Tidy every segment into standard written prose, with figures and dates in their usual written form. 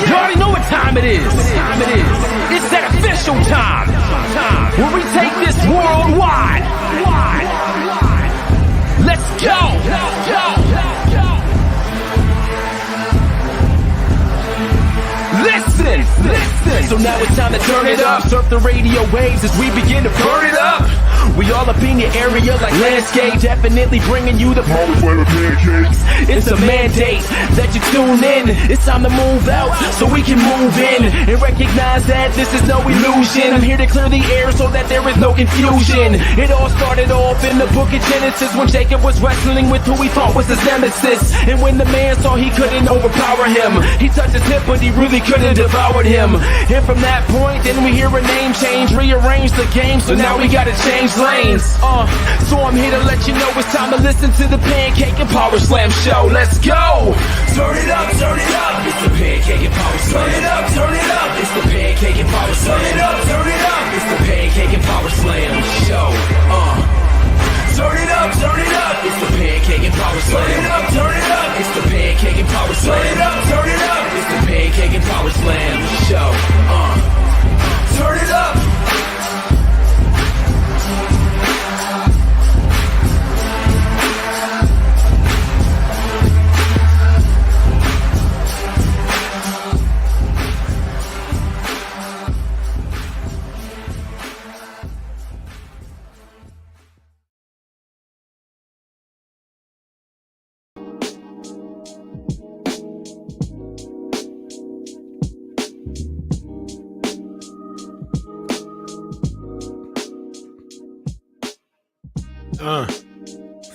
You already know what time it is. It's that official time. Where we take this worldwide. Let's go. Listen. So now it's time to turn it up. Surf the radio waves as we begin to burn it up. We all up in your area like landscape, definitely bringing you the moment where the pancakes. It's a mandate that you tune in. It's time to move out so we can move in and recognize that this is no illusion. I'm here to clear the air so that there is no confusion. It all started off in the book of Genesis when Jacob was wrestling with who he thought was his nemesis. And when the man saw he couldn't overpower him, he touched his hip but he really couldn't devour him. And from that point then we hear a name change, rearrange the game, so now we gotta change lanes. So I'm here to let you know it's time to listen to the Pancake and Power Slam show. Let's go! Turn it up, it's the Pancake and Power Slam. Turn it up, it's the Pancake and Power Slam. Turn it up, it's the Pancake and Power Slam show. Turn it up, it's the Pancake and Power Slam. Turn it up, it's the Pancake and Power Slam. Turn it up, it's the Pancake and Power Slam show. Turn it up.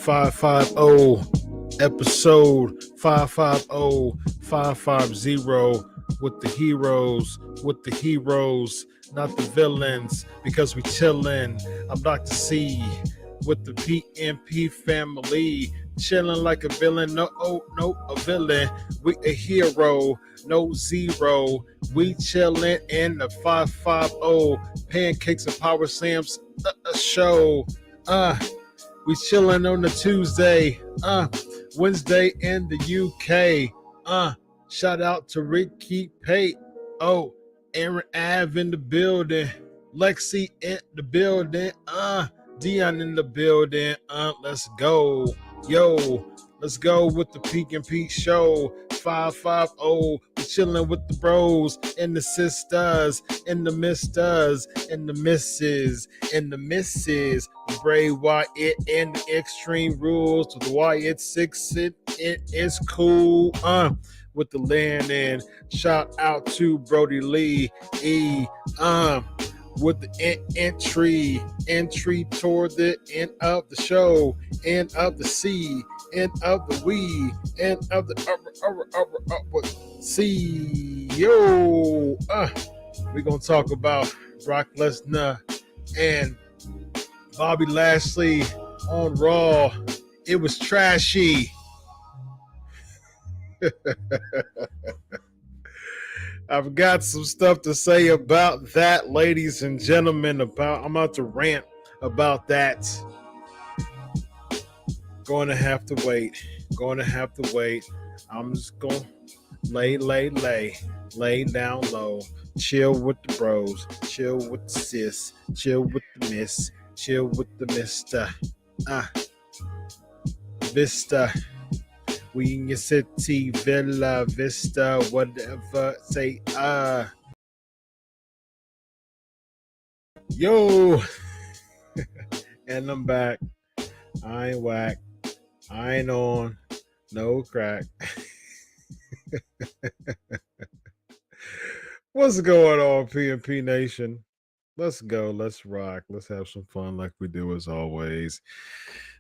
$550 Episode 550-550 with the heroes, not the villains, because we chillin'. I'm Dr. C with the PMP family, chillin' like a villain. No, a villain. We a hero, no zero. We chillin' in the 550 Pancakes and Power Slams show. We chilling on the Tuesday, Wednesday in the UK. Shout out to Ricky Pate. Oh, Aaron Ave in the building. Lexi in the building. Dion in the building. Let's go. Yo, let's go with the Peak and Pete show. 550. We chilling with the bros and the sisters and the misters and the misses and the misses. Bray Wyatt and the Extreme Rules with the Wyatt 6. It is cool. With the land, and shout out to Brody Lee. With the entry toward the end of the show, end of the sea, end of the we, end of the upward sea. Yo, we're gonna talk about Brock Lesnar and Bobby Lashley on Raw. It was trashy. I've got some stuff to say about that, ladies and gentlemen. I'm about to rant about that. Going to have to wait. I'm just going to lay down low. Chill with the bros. Chill with the sis. Chill with the miss. Chill with the mister. Vista. We in your city, Villa, Vista, whatever, say, Yo, and I'm back. I ain't whack. I ain't on. No crack. What's going on, PMP Nation? Let's go. Let's rock. Let's have some fun like we do as always.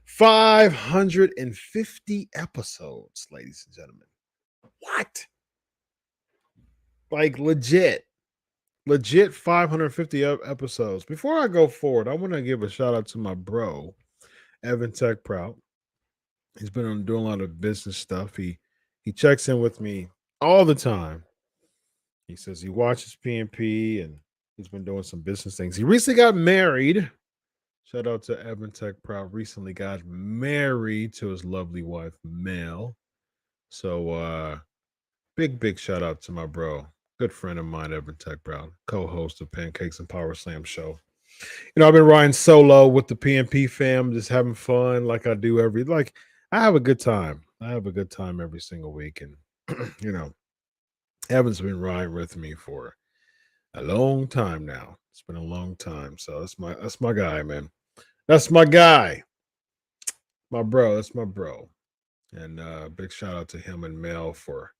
550 episodes, ladies and gentlemen. What? Like legit 550 episodes. Before I go forward, I want to give a shout out to my bro, Evan Tech Prout. He's been doing a lot of business stuff. He checks in with me all the time. He says he watches PMP and he's been doing some business things. He recently got married. Shout out to Evan Tech Prout. Recently got married to his lovely wife, Mel. So big shout out to my bro. Good friend of mine, Evan Tech Brown, co-host of Pancakes and Power Slam show. I've been riding solo with the PMP fam, just having fun like I do I have a good time. I have a good time every single week. And, Evan's been riding with me for a long time now. It's been a long time. So that's my guy, man. That's my guy. My bro. That's my bro. And big shout out to him and Mel for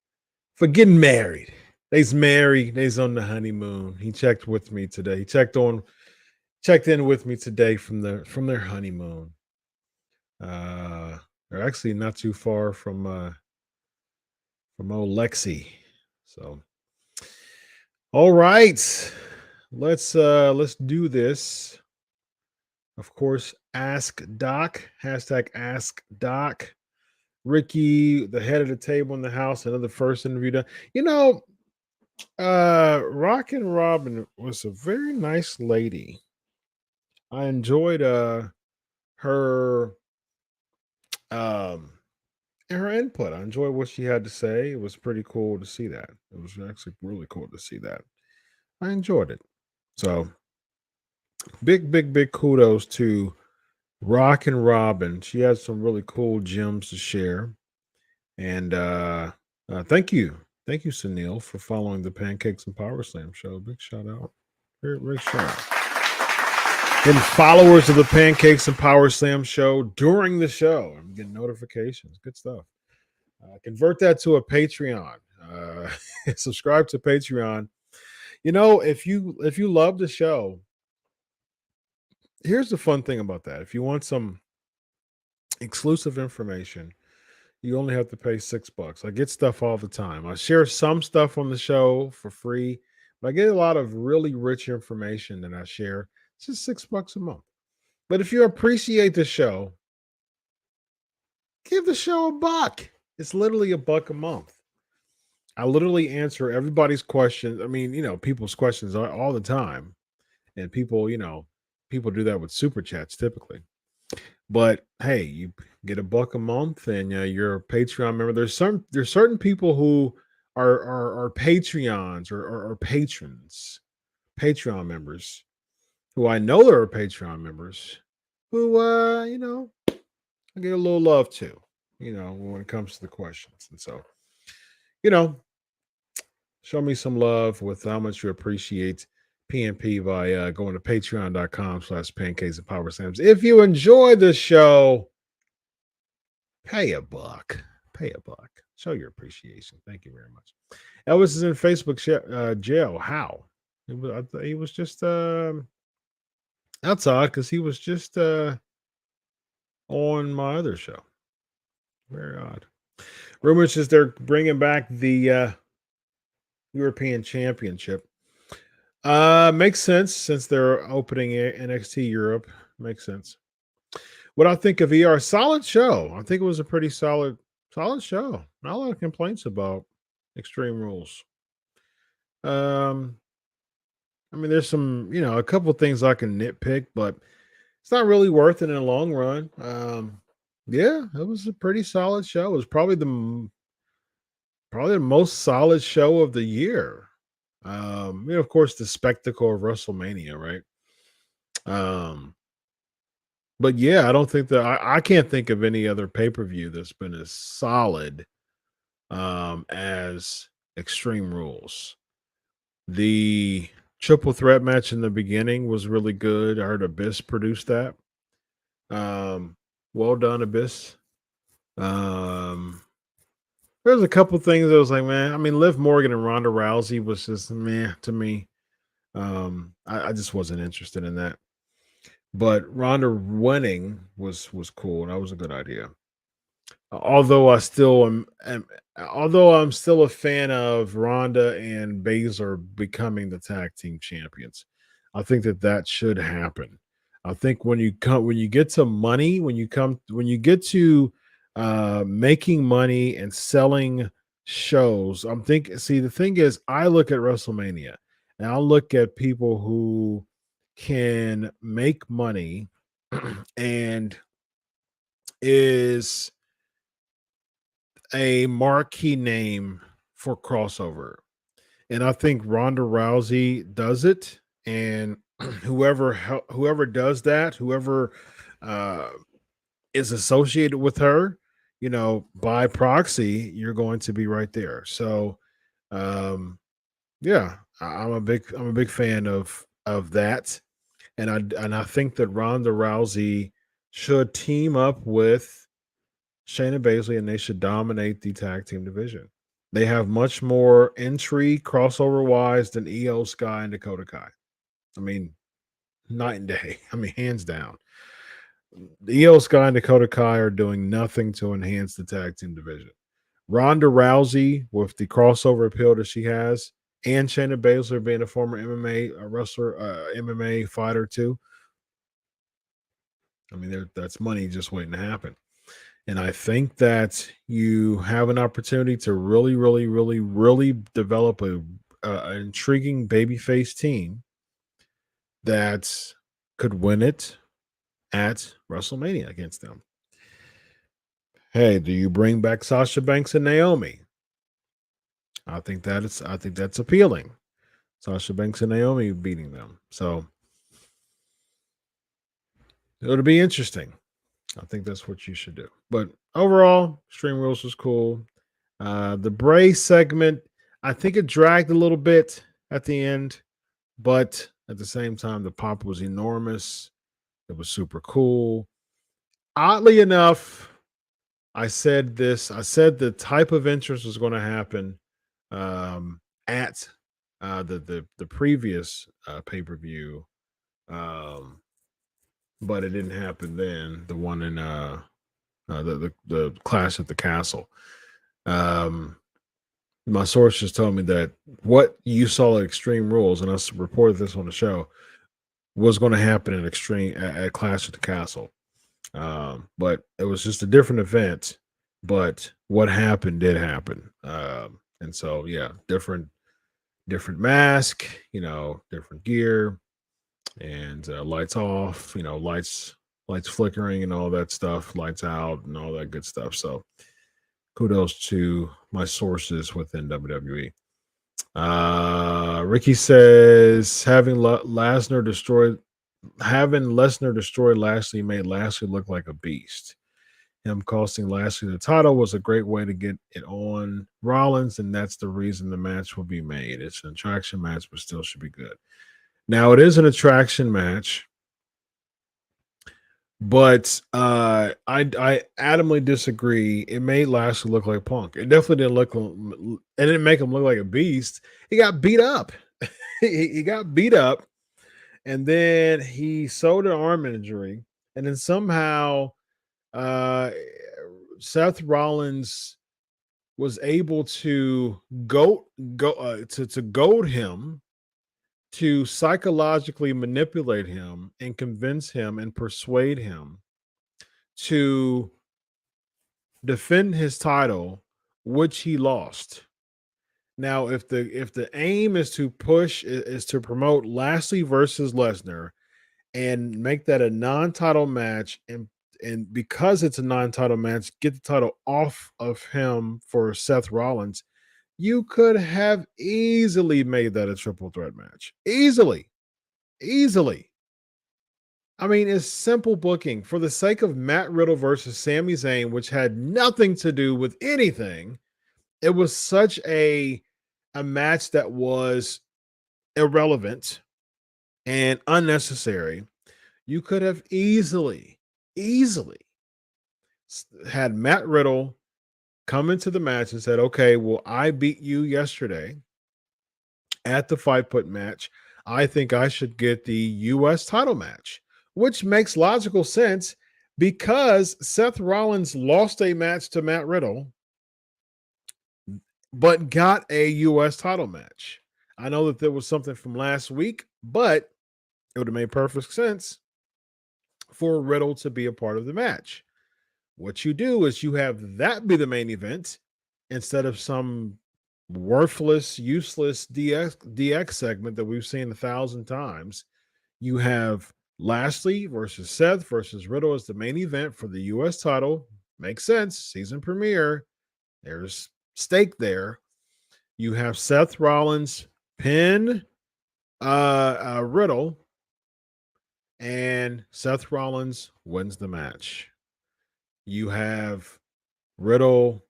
getting married. They's married. They's on the honeymoon. He checked with me today. He checked in with me today from their honeymoon. They're actually not too far from old Lexi. So, all right, let's do this. Of course, Ask Doc. Hashtag Ask Doc. Ricky, the head of the table in the house, another first interview done. Rockin' Robin was a very nice lady. I enjoyed her her input. I enjoyed what she had to say. It was pretty cool to see that. It was actually really cool to see that. I enjoyed it. So big kudos to Rockin' Robin. She had some really cool gems to share. And thank you. Thank you, Sunil, for following the Pancakes and Power Slam show. Big shout out. Very shout out. And followers of the Pancakes and Power Slam show during the show. I'm getting notifications. Good stuff. Convert that to a Patreon. Subscribe to Patreon. If you love the show, here's the fun thing about that. If you want some exclusive information, You only have to pay $6. I get stuff all the time. I share some stuff on the show for free, but I get a lot of really rich information that I share. It's just $6 a month. But if you appreciate the show, give the show a buck. It's literally a buck a month. I literally answer everybody's questions. I mean, people's questions all the time. And people do that with super chats typically. But hey, you get a buck a month, and you're a Patreon member. There's certain people who are Patreons or patrons, Patreon members, who I know are Patreon members, who I get a little love to, when it comes to the questions. And so, you know, show me some love with how much you appreciate PNP by going to patreon.com/pancakes and power slams. If you enjoy the show, pay a buck. Pay a buck. Show your appreciation. Thank you very much. Elvis is in Facebook jail. How? He was just outside because he was just on my other show. Very odd. Rumors is they're bringing back the European Championship. Makes sense since they're opening NXT Europe. Makes sense. What I think of ER, solid show. I think it was a pretty solid show. Not a lot of complaints about Extreme Rules. I mean, there's some, a couple of things I can nitpick, but it's not really worth it in the long run. Yeah, it was a pretty solid show. It was probably the most solid show of the year. Of course, the spectacle of WrestleMania, right? But yeah, I don't think that I can't think of any other pay-per-view that's been as solid as Extreme Rules. The triple threat match in the beginning was really good. I heard Abyss produced that. Well done, Abyss. There's a couple things that was like, man. I mean, Liv Morgan and Ronda Rousey was just meh to me. I just wasn't interested in that. But Ronda winning was cool, and that was a good idea. Although I'm still a fan of Ronda and Baszler becoming the tag team champions. I think that should happen. I think when you get to money, when you get to making money and selling shows, the thing is, I look at WrestleMania and I look at people who can make money and is a marquee name for crossover. And I think Ronda Rousey does it. And whoever does that, whoever is associated with her, by proxy, you're going to be right there. So, yeah, I'm a big fan of that. And I think that Ronda Rousey should team up with Shayna Baszler, and they should dominate the tag team division. They have much more intrigue crossover wise than Io Sky and Dakota Kai. I mean, night and day. I mean, hands down. Io Sky and Dakota Kai are doing nothing to enhance the tag team division. Ronda Rousey, with the crossover appeal that she has, and Shayna Baszler being a former MMA wrestler, MMA fighter too. I mean, that's money just waiting to happen. And I think that you have an opportunity to really, really, really, really develop an intriguing babyface team that could win it at WrestleMania against them. Hey, do you bring back Sasha Banks and Naomi? I think that's appealing. Sasha Banks and Naomi beating them. So it'll be interesting. I think that's what you should do. But overall, Extreme Rules was cool. The Bray segment, I think it dragged a little bit at the end, but at the same time, the pop was enormous. It was super cool. Oddly enough, I said the type of interest was going to happen at the previous pay-per-view, but it didn't happen then. The one in the Clash at the Castle. My sources told me that what you saw at Extreme Rules, and I reported this on the show, was going to happen at Clash at the Castle. But it was just a different event. But what happened did happen. And so yeah, different mask, different gear, and lights off, lights flickering and all that stuff, lights out and all that good stuff. So kudos to my sources within WWE. Ricky says having Lesnar destroy Lashley made Lashley look like a beast. Him costing Lashley the title was a great way to get it on Rollins, and that's the reason the match will be made. It's an attraction match, but still should be good. Now, it is an attraction match, but I adamantly disagree. It made Lashley look like Punk. It definitely it didn't make him look like a beast. He got beat up. he got beat up, and then he sewed an arm injury, and then somehow Seth Rollins was able to goad him, to psychologically manipulate him and convince him and persuade him to defend his title, which he lost. Now, if the aim is to promote Lashley versus Lesnar and make that a non-title match, and because it's a non-title match, get the title off of him for Seth Rollins, you could have easily made that a triple threat match. Easily. I mean, it's simple booking. For the sake of Matt Riddle versus Sami Zayn, which had nothing to do with anything, it was such a match that was irrelevant and unnecessary. You could have easily had Matt Riddle come into the match and said, okay, well, I beat you yesterday at the 5-foot match. I think I should get the U.S. title match, which makes logical sense because Seth Rollins lost a match to Matt Riddle, but got a U.S. title match. I know that there was something from last week, but it would have made perfect sense for Riddle to be a part of the match. What you do is you have that be the main event instead of some worthless, useless DX segment that we've seen 1,000 times. You have Lashley versus Seth versus Riddle as the main event for the U.S. title. Makes sense. Season premiere. There's stake there. You have Seth Rollins pin Riddle, and Seth Rollins wins the match. You have Riddle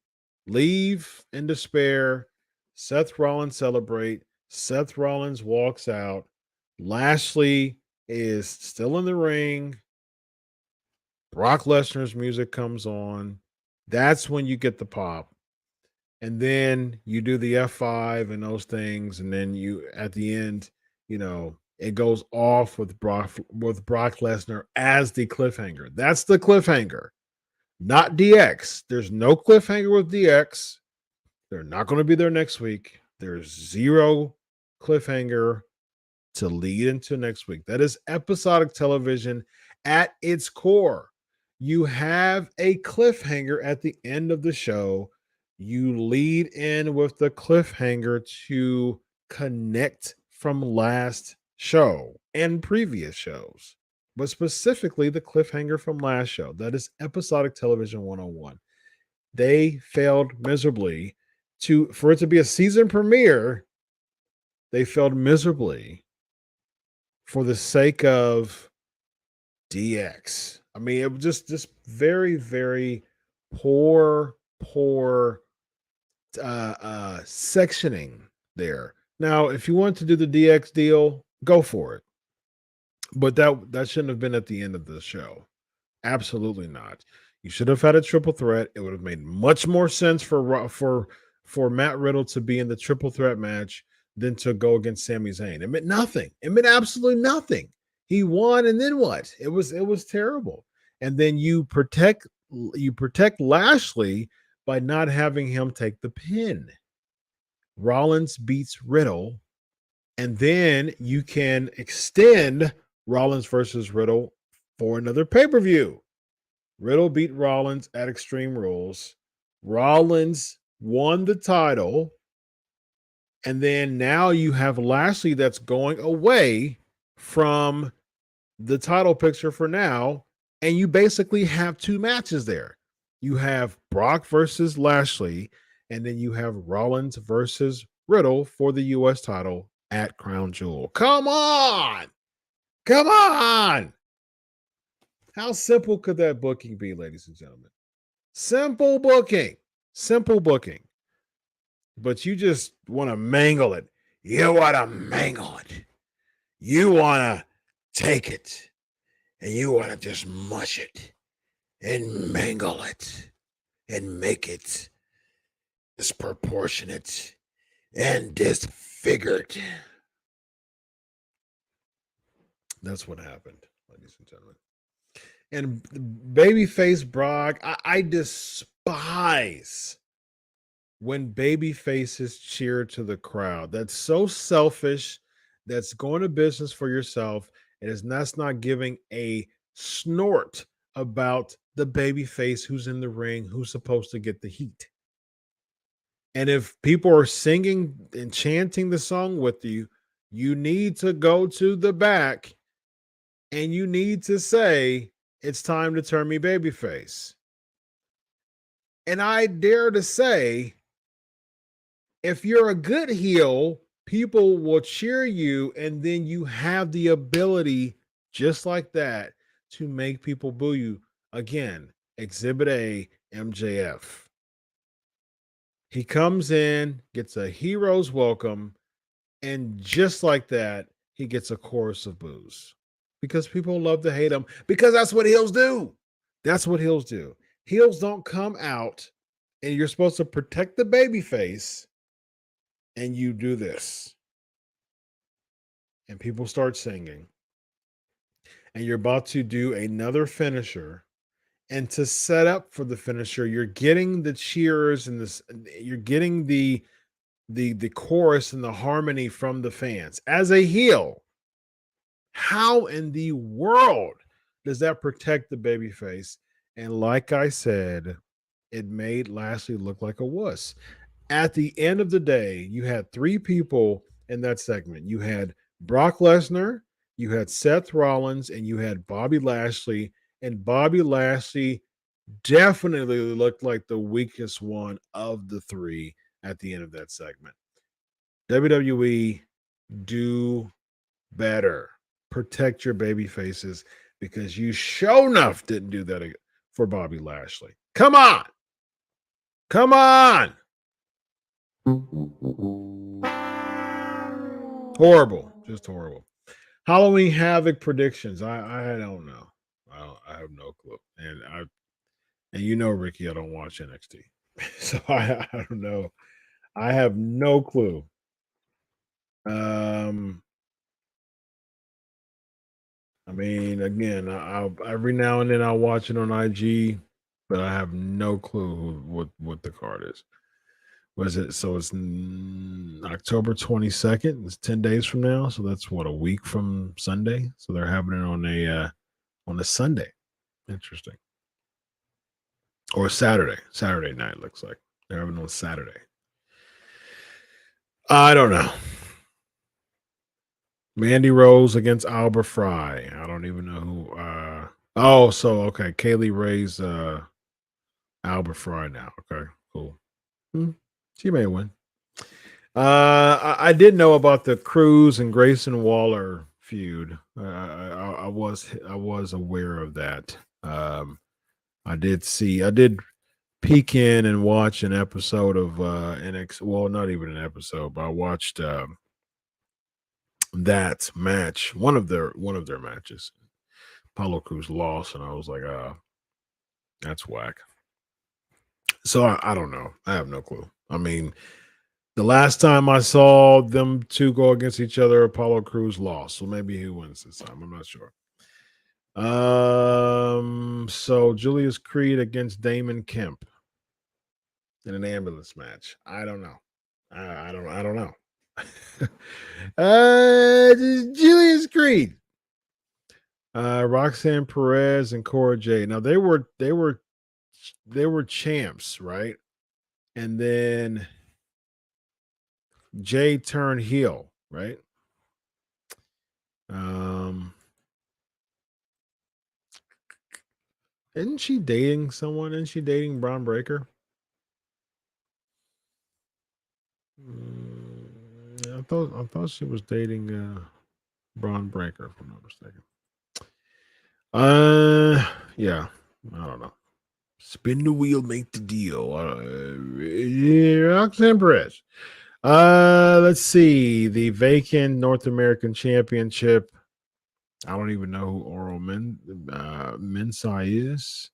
leave in despair. Seth Rollins celebrate. Seth Rollins walks out. Lashley is still in the ring. Brock Lesnar's music comes on. That's when you get the pop. And then you do the F5 and those things. And then you, at the end, it goes off with Brock Lesnar as the cliffhanger. That's the cliffhanger. Not DX. There's no cliffhanger with DX. They're not going to be there next week. There's zero cliffhanger to lead into next week. That is episodic television at its core. You have a cliffhanger at the end of the show. You lead in with the cliffhanger to connect from last show and previous shows, but specifically the cliffhanger from last show. That is episodic television 101. They failed miserably for it to be a season premiere. They failed miserably for the sake of DX. I mean, it was just very, very poor sectioning there. Now, if you want to do the DX deal, go for it. But that shouldn't have been at the end of the show. Absolutely not. You should have had a triple threat. It would have made much more sense for Matt Riddle to be in the triple threat match than to go against Sami Zayn. It meant nothing. It meant absolutely nothing. He won, and then what? It was terrible. And then you protect Lashley by not having him take the pin. Rollins beats Riddle, and then you can extend Rollins versus Riddle for another pay-per-view. Riddle beat Rollins at Extreme Rules. Rollins won the title. And then now you have Lashley that's going away from the title picture for now. And you basically have two matches there. You have Brock versus Lashley, and then you have Rollins versus Riddle for the U.S. title at Crown Jewel. Come on! Come on! How simple could that booking be, ladies and gentlemen? Simple booking. Simple booking. But you just want to mangle it. You want to mangle it. You want to take it. And you want to just mush it and mangle it and make it disproportionate and disfigured. That's what happened, ladies and gentlemen. And babyface Brock, I despise when baby faces cheer to the crowd. That's so selfish. That's going to business for yourself. And that's not giving a snort about the baby face who's in the ring, who's supposed to get the heat. And if people are singing and chanting the song with you, you need to go to the back and you need to say, it's time to turn me babyface. And I dare to say, if you're a good heel, people will cheer you, and then you have the ability, just like that, to make people boo you. Again, Exhibit A, MJF. He comes in, gets a hero's welcome, and just like that, he gets a chorus of boos. Because people love to hate him, because that's what heels do. That's what heels do. Heels don't come out, and you're supposed to protect the baby face, and you do this. And people start singing. And you're about to do another finisher. And to set up for the finisher, you're getting the cheers and this, you're getting the chorus and the harmony from the fans. As a heel, how in the world does that protect the babyface? And like I said, it made Lashley look like a wuss. At the end of the day, you had three people in that segment. You had Brock Lesnar, you had Seth Rollins, and you had Bobby Lashley. And Bobby Lashley definitely looked like the weakest one of the three at the end of that segment. WWE, do better. Protect your baby faces, because you sure enough didn't do that for Bobby Lashley. Come on. Come on. Horrible. Just horrible. Halloween Havoc predictions. I don't know. I have no clue. And you know, Ricky, I don't watch NXT. So I don't know. I have no clue. I mean, again, I'll every now and then I'll watch it on IG, but I have no clue what the card is. Was it? So it's October 22nd. It's 10 days from now. So that's what, a week from Sunday. So they're having it on a Sunday. Interesting. Or Saturday night, looks like. They're having it on Saturday. I don't know. Mandy Rose against Albert Fry. I don't even know who. Okay. Kaylee Ray's Albert Fry now. Okay, cool. She may win. I did know about the Cruz and Grayson Waller feud. I was aware of that. I did peek in and watch an episode of NXT. Well, not even an episode, but I watched that match, one of their matches. Apollo Cruz lost, and I was like, that's whack. So I don't know. I have no clue. I mean, the last time I saw them two go against each other, Apollo Cruz lost. So maybe he wins this time. I'm not sure. So Julius Creed against Damon Kemp in an ambulance match. I don't know. I don't know. Julius Creed. Roxanne Perez and Cora Jade. Now they were champs, right? And then Jade turned heel, right? Isn't she dating someone? Isn't she dating Braun Breaker? I thought she was dating Braun Breaker, if I'm not mistaken. Yeah, I don't know. Spin the wheel, make the deal. Roxanne Perez. Let's see. The vacant North American Championship. I don't even know who Oral Mensai is.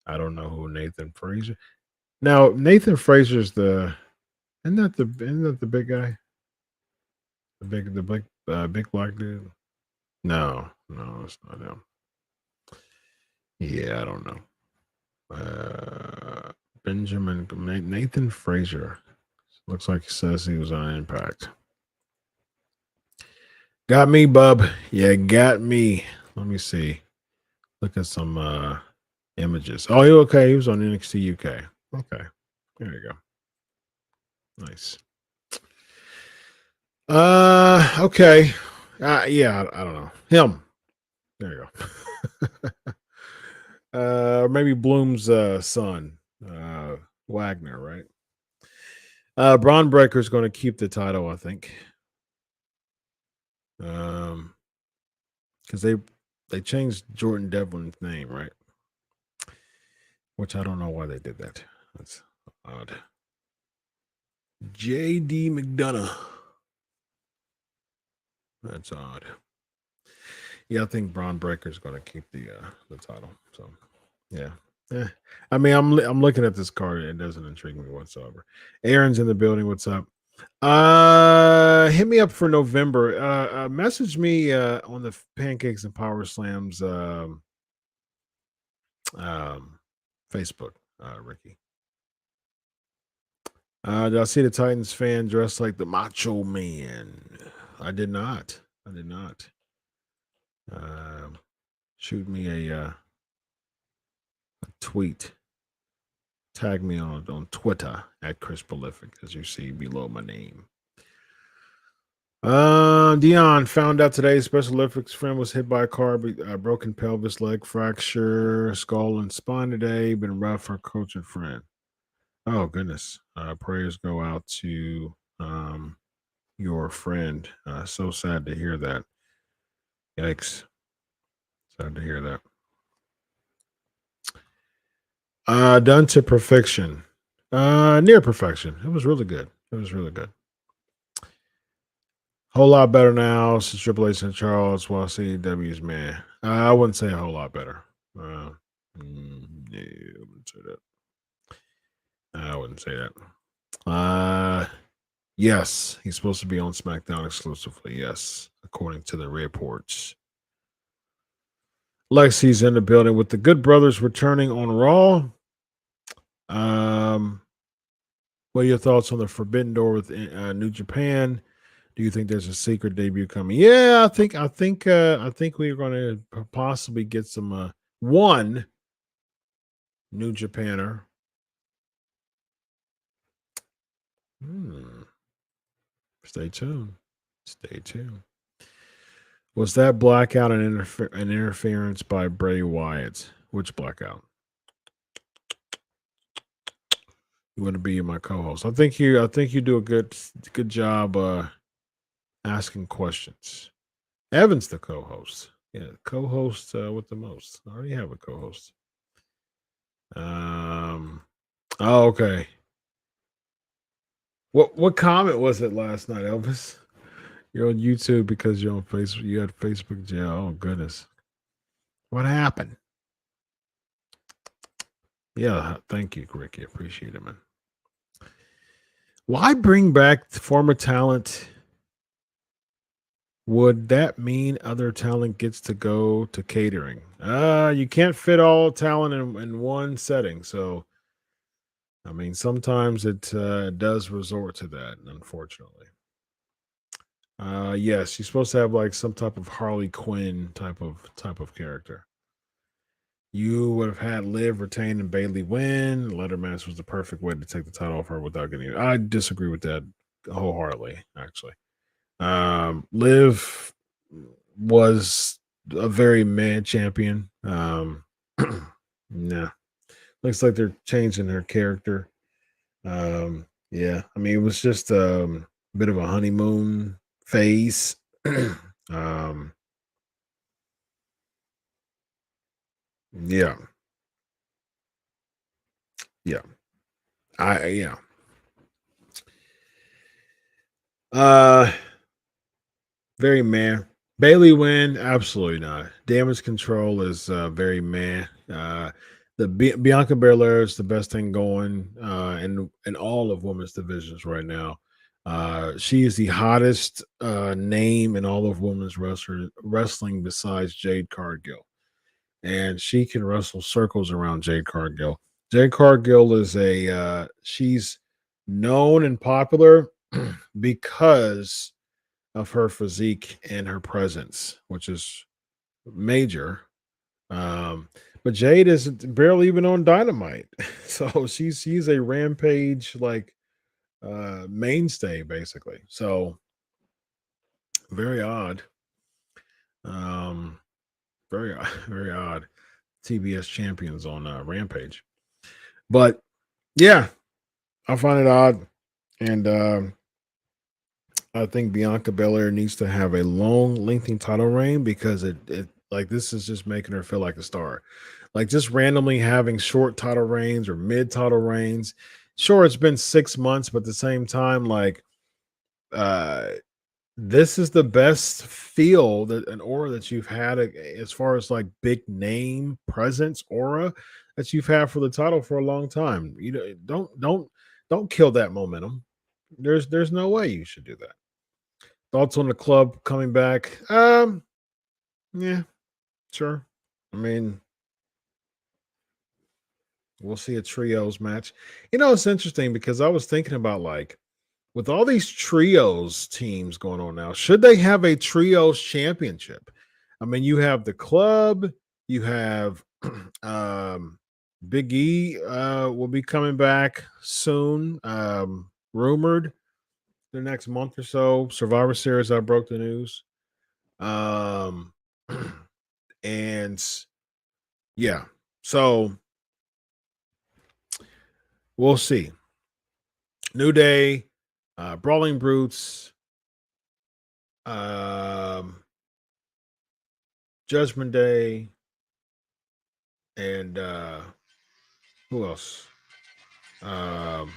I don't know who Nathan Fraser. Now, Nathan Fraser's isn't that the big guy? The big black dude? No, it's not him. Yeah, I don't know. Nathan Fraser. Looks like he says he was on Impact. Got me, bub. Yeah, got me. Let me see. Look at some images. Oh, okay. He was on NXT UK. Okay. There you go. Nice. Okay. Yeah, I don't know. Him. There you go. Maybe Bloom's son, Wagner, right? Braun Breaker is going to keep the title, I think. Because they changed Jordan Devlin's name, right? Which I don't know why they did that. That's odd. J.D. McDonough. That's odd. Yeah, I think Braun Breaker is going to keep the title. So, yeah. I mean, I'm looking at this card. It doesn't intrigue me whatsoever. Aaron's in the building. What's up? Hit me up for November. Message me on the Pancakes and Power Slams Facebook, Ricky. Did I see the Titans fan dressed like the Macho Man? I did not. Shoot me a tweet. Tag me on Twitter at Chris Prolific, as you see below my name. Dion found out today Special Olympics friend was hit by a car, broken pelvis, leg fracture, skull and spine today. Been rough for coach and friend. Oh goodness. Prayers go out to your friend. So sad to hear that. Yikes. Sad to hear that. Done to perfection. Near perfection. It was really good. Whole lot better now since Triple H and Charles, while CW's man. I wouldn't say a whole lot better. I wouldn't say that. Yes, he's supposed to be on SmackDown exclusively. Yes, according to the reports. Lexi's in the building with the Good Brothers returning on Raw. What are your thoughts on the Forbidden Door with New Japan? Do you think there's a secret debut coming? Yeah, I think we're going to possibly get some one New Japaner. Stay tuned. Was that blackout an interference by Bray Wyatt? Which blackout? You want to be my co-host? I think you do a good job asking questions. Evan's the co-host. Yeah, co-host with the most. I already have a co-host. Oh, okay. What comment was it last night, Elvis? You're on YouTube because you're on Facebook. You had Facebook jail. Oh goodness. What happened? Yeah, thank you, Ricky. Appreciate it, man. Why bring back former talent Would that mean other talent gets to go to catering? You can't fit all talent in one setting. So, I mean, sometimes it does resort to that, unfortunately. Yes, she's supposed to have like some type of Harley Quinn type of character. You would have had Liv retain and Bailey win. Leather match was the perfect way to take the title off her without getting it. I disagree with that wholeheartedly, actually. Liv was a very mad champion. Nah, looks like they're changing her character. Yeah, I mean, it was just a bit of a honeymoon phase. um, yeah, yeah, yeah. Uh, Very meh. Bailey win? Absolutely not. Damage control is very meh. Bianca Belair is the best thing going in all of women's divisions right now. She is the hottest name in all of women's wrestling besides Jade Cargill, and she can wrestle circles around Jade Cargill. Jade Cargill is she's known and popular because of her physique and her presence, which is major. Um, but Jade is barely even on Dynamite, so she's a Rampage like mainstay basically. So very odd. Um, very very odd. TBS champions on Rampage, but yeah, I find it odd, and I think Bianca Belair needs to have a long, lengthy title reign because it like this is just making her feel like a star. Like just randomly having short title reigns or mid title reigns. Sure, it's been 6 months, but at the same time, like uh this is the best feel that an aura that you've had as far as like big name presence aura that you've had for the title for a long time. You know, don't kill that momentum. There's no way you should do that. Thoughts on the club coming back? Yeah, sure. I mean, we'll see a trios match. You know, it's interesting because I was thinking about like with all these trios teams going on now, should they have a trios championship? I mean, you have the club, you have Big E will be coming back soon. Rumored the next month or so. Survivor Series, I broke the news. Um and yeah, so we'll see. New Day, Brawling Brutes, um, Judgment Day, and who else? Um,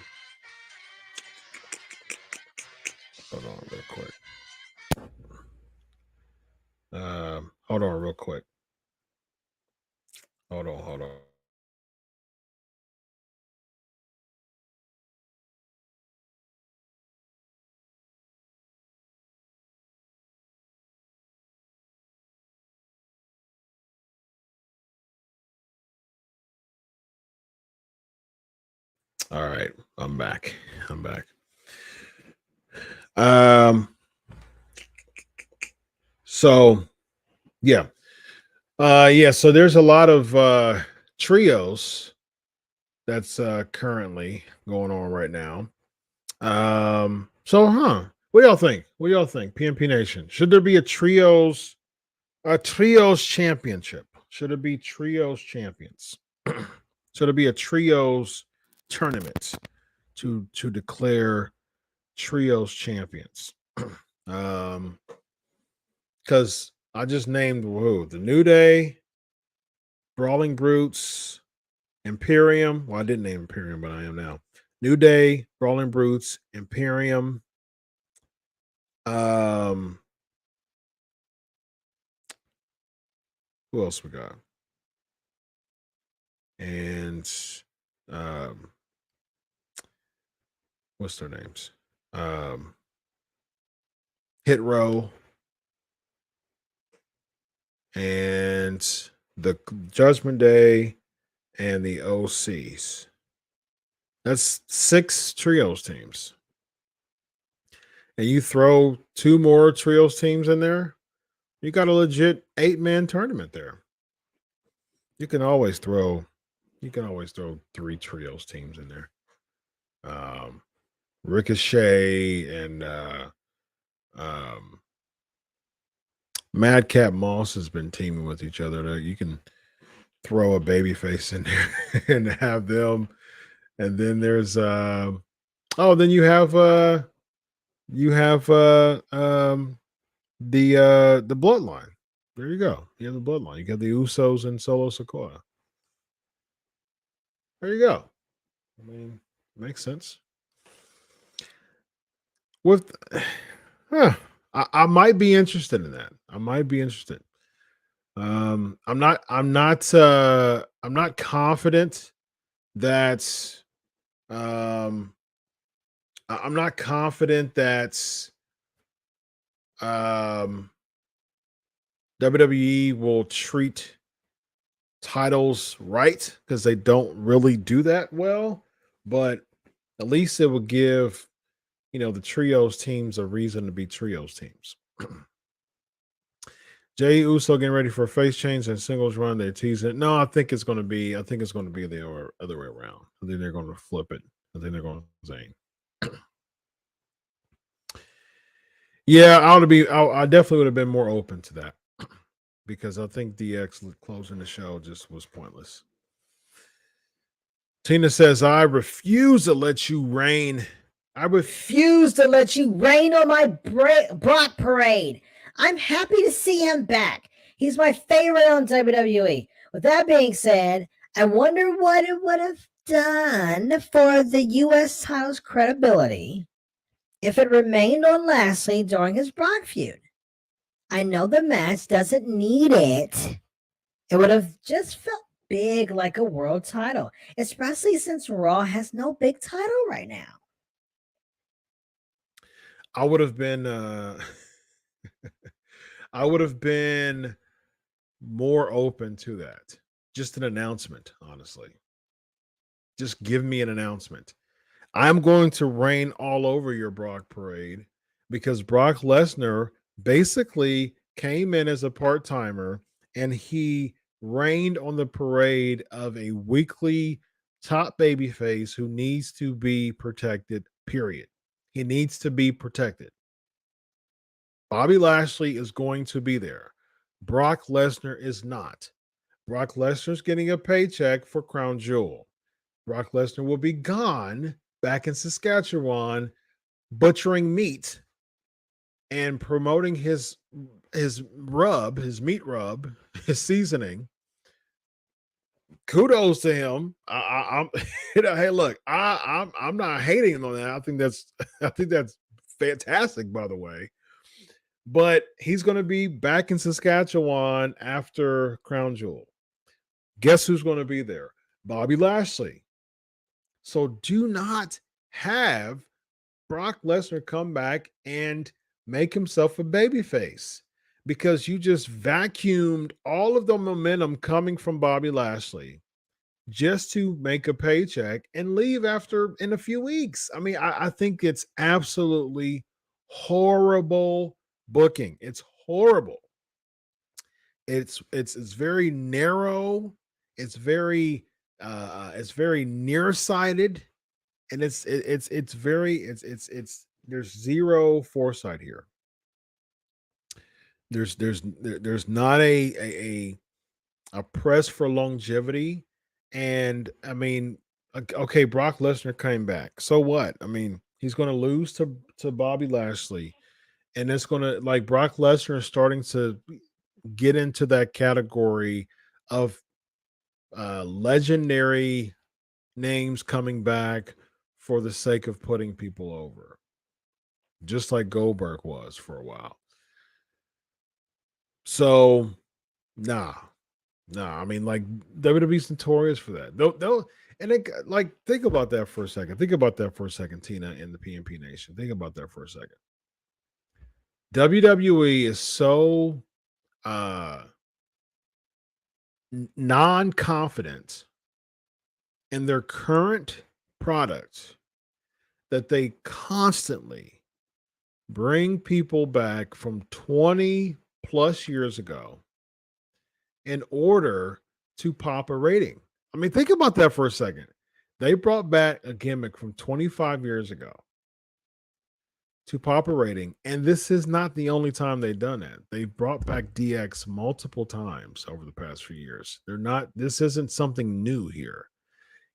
hold on real quick. Hold on real quick. Hold on. All right, I'm back. I'm back. Um, so yeah, yeah. So there's a lot of trios that's currently going on right now. What do y'all think? What do y'all think? PNP Nation. Should there be a trios championship? Should it be trios champions? Should it be a trios tournament to declare trios champions? um because I just named who the New Day, Brawling Brutes, Imperium. Well, I didn't name Imperium, but I am now. New Day, Brawling Brutes, Imperium. Um, who else we got? And um, what's their names? Um, Hit Row. and the Judgment Day and the OCs. That's 6 trios teams. And you throw 2 more trios teams in there, you got a legit 8-man tournament there. You can always throw 3 trios teams in there. Ricochet and Madcap Moss has been teaming with each other. You can throw a babyface in there and have them. And then there's then you have the bloodline. There you go. You have the bloodline. You got the Usos and Solo Sikoa. There you go. I mean, makes sense. With I might be interested in that. I might be interested. I'm not confident that I'm not confident that WWE will treat titles right, because they don't really do that well, but at least it will give the trios teams a reason to be trios teams. Jey Uso getting ready for a face change and singles run. They're teasing. No, I think it's going to be the other way around. I think they're going to flip it. I think they're going to Zayn. Yeah, I definitely would have been more open to that, because I think DX closing the show just was pointless. Tina says, I refuse to let you reign. I refuse to let you rain on my Brock parade. I'm happy to see him back. He's my favorite on WWE. With that being said, I wonder what it would have done for the U.S. title's credibility if it remained on Lashley during his Brock feud. I know the match doesn't need it. It would have just felt big, like a world title, especially since Raw has no big title right now. I would have been more open to that. Just an announcement, honestly. Just give me an announcement. I'm going to rain all over your Brock parade, because Brock Lesnar basically came in as a part-timer and he rained on the parade of a weekly top babyface who needs to be protected, period. He needs to be protected. Bobby Lashley is going to be there. Brock Lesnar is not. Brock Lesnar's getting a paycheck for Crown Jewel. Brock Lesnar will be gone back in Saskatchewan, butchering meat and promoting his meat rub, his seasoning. Kudos to him. I'm hey, look, I'm not hating on that. I think that's fantastic, by the way. But he's going to be back in Saskatchewan after Crown Jewel. Guess who's going to be there? Bobby Lashley. So do not have Brock Lesnar come back and make himself a babyface, because you just vacuumed all of the momentum coming from Bobby Lashley just to make a paycheck and leave in a few weeks. I mean, I think it's absolutely horrible booking. It's horrible. It's very narrow. It's very nearsighted, and it's there's zero foresight here. There's not a press for longevity. And I mean, okay, Brock Lesnar came back. So what? I mean, he's going to lose to Bobby Lashley, and it's going to, like, Brock Lesnar is starting to get into that category of legendary names coming back for the sake of putting people over, just like Goldberg was for a while. So, nah. I mean, like, WWE's notorious for that. They'll and they, like, think about that for a second. Think about that for a second, Tina, in the PNP Nation. Think about that for a second. WWE is so non-confident in their current product that they constantly bring people back from 20 plus years ago in order to pop a rating. I mean, think about that for a second. They brought back a gimmick from 25 years ago to pop a rating, and this is not the only time they've done that. They've brought back DX multiple times over the past few years. This isn't something new here.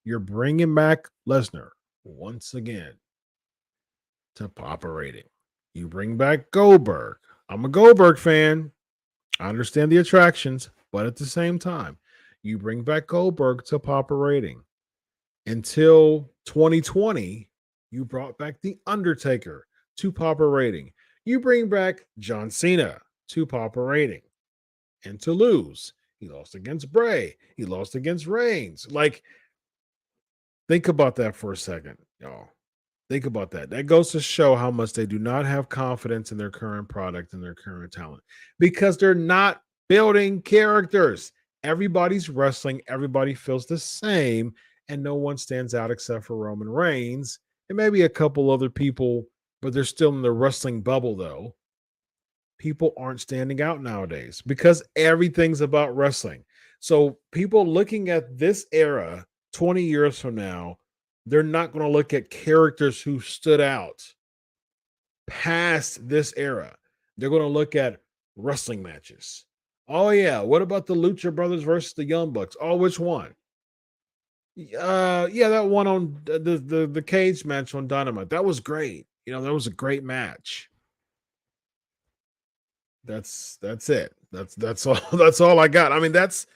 You're bringing back Lesnar once again to pop a rating. You bring back Goldberg. I'm a Goldberg fan. I understand the attractions, but at the same time, you bring back Goldberg to pop a rating. Until 2020, you brought back The Undertaker to pop a rating. You bring back John Cena to pop a rating and to lose. He lost against Bray. He lost against Reigns. Like, think about that for a second, y'all. Think about that. That goes to show how much they do not have confidence in their current product and their current talent because they're not building characters. Everybody's wrestling. Everybody feels the same, and no one stands out except for Roman Reigns and maybe a couple other people, but they're still in the wrestling bubble, though. People aren't standing out nowadays because everything's about wrestling. So people looking at this era 20 years from now, they're not going to look at characters who stood out past this era. They're going to look at wrestling matches. Oh, yeah. What about the Lucha Brothers versus the Young Bucks? Oh, which one? Yeah, that one on the cage match on Dynamite. That was great. You know, that was a great match. That's it. That's all that's all I got. I mean, that's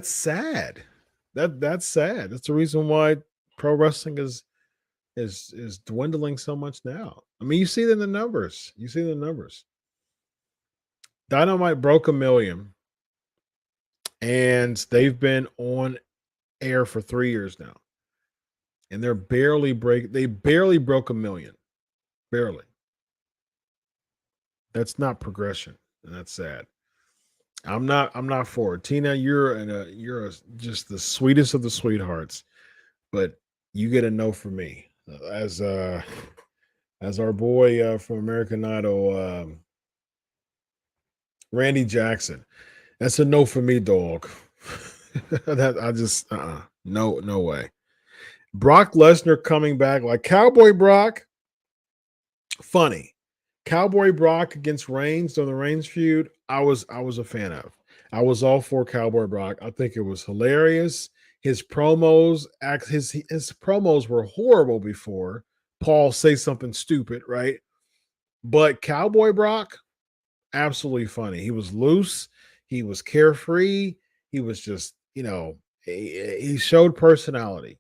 sad. That's sad. That's the reason why pro wrestling is dwindling so much now. I mean, you see it in the numbers. You see the numbers. Dynamite broke 1 million, and they've been on air for 3 years now, and they barely broke 1 million, barely. That's not progression, and that's sad. I'm not for it. Tina, you're just the sweetest of the sweethearts, but you get a no from me as our boy from American Idol, Randy Jackson. That's a no for me, dog. That I just no way. Brock Lesnar coming back like Cowboy Brock. Funny. Cowboy Brock against Reigns on the Reigns feud. I was a fan of. I was all for Cowboy Brock. I think it was hilarious. His promos, his promos were horrible before Paul say something stupid, right? But Cowboy Brock, absolutely funny. He was loose. He was carefree. He was just, he showed personality,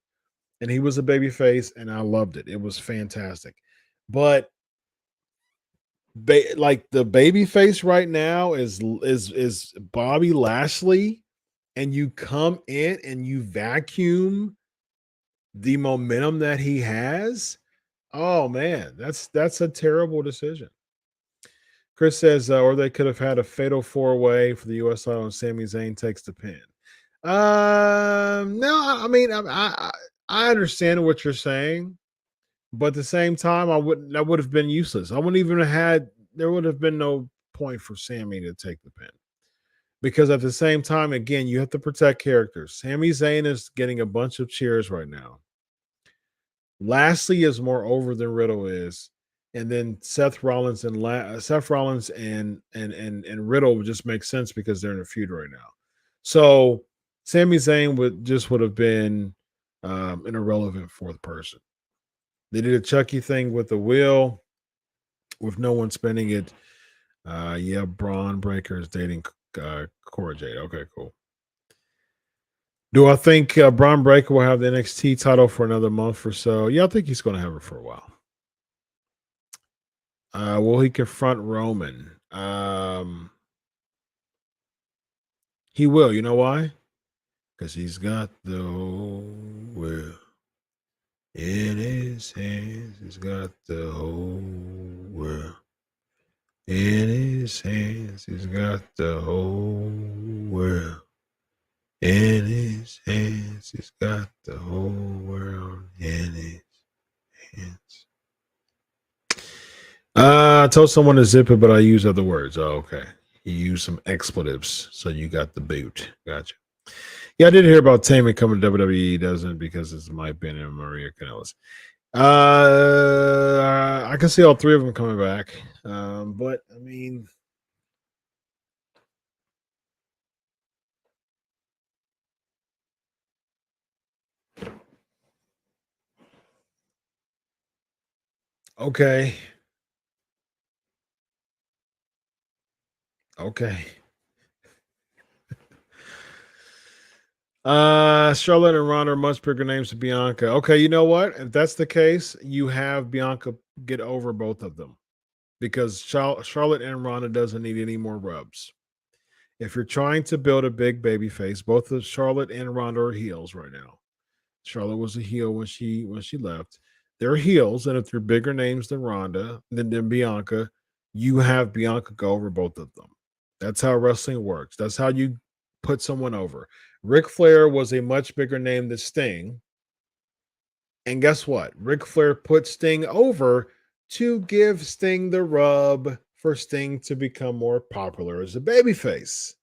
and he was a babyface, and I loved it. It was fantastic. But like the babyface right now is Bobby Lashley, and you come in and you vacuum the momentum that he has. Oh man, that's a terrible decision. Chris says, or they could have had a fatal 4-way for the US title and Sami Zayn takes the pin. No, I mean, I understand what you're saying, but at the same time, that would have been useless. I wouldn't even have had. There would have been no point for Sami to take the pin, because at the same time, again, you have to protect characters. Sami Zayn is getting a bunch of cheers right now. Lashley is more over than Riddle is, and then Seth Rollins and Riddle would just make sense because they're in a feud right now. So Sami Zayn would have been an irrelevant fourth person. They did a Chucky thing with the wheel, with no one spinning it. Yeah, Braun Breaker is dating Cora Jade. Okay, cool. Do I think Braun Breaker will have the NXT title for another month or so? Yeah, I think he's going to have it for a while. Will he confront Roman? He will. You know why? Because he's got the whole world in his hands. He's got the whole world in his hands. He's got the whole world In his hands, he's got the whole world in his hands. I told someone to zip it, but I use other words. Oh, okay. You use some expletives, so you got the boot. Gotcha. Yeah, I did hear about Taman coming to WWE. Doesn't because it's my opinion and Maria Kanellis. I can see all three of them coming back. But I mean, okay. Okay. Charlotte and Ronda are much bigger names than Bianca. Okay, you know what? If that's the case, you have Bianca get over both of them because Charlotte and Ronda doesn't need any more rubs. If you're trying to build a big baby face, both of Charlotte and Ronda are heels right now. Charlotte was a heel when she left. They're heels, and if they're bigger names than Ronda than Bianca, you have Bianca go over both of them. That's how wrestling works. That's how you put someone over. Ric Flair was a much bigger name than Sting. And guess what? Ric Flair put Sting over to give Sting the rub for Sting to become more popular as a babyface.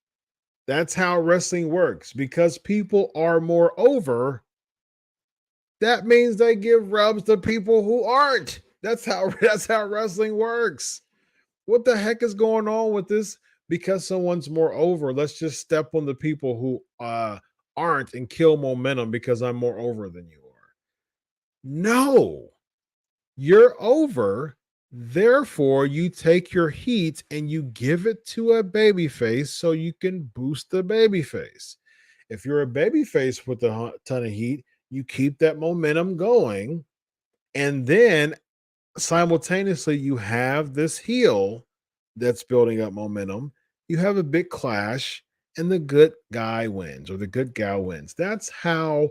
That's how wrestling works. Because people are more over, that means they give rubs to people who aren't. That's how wrestling works. What the heck is going on with this? Because someone's more over, let's just step on the people who aren't and kill momentum because I'm more over than you are. No, you're over. Therefore, you take your heat and you give it to a baby face so you can boost the baby face. If you're a baby face with a ton of heat, you keep that momentum going. And then simultaneously, you have this heel that's building up momentum. You have a big clash, and the good guy wins or the good gal wins. That's how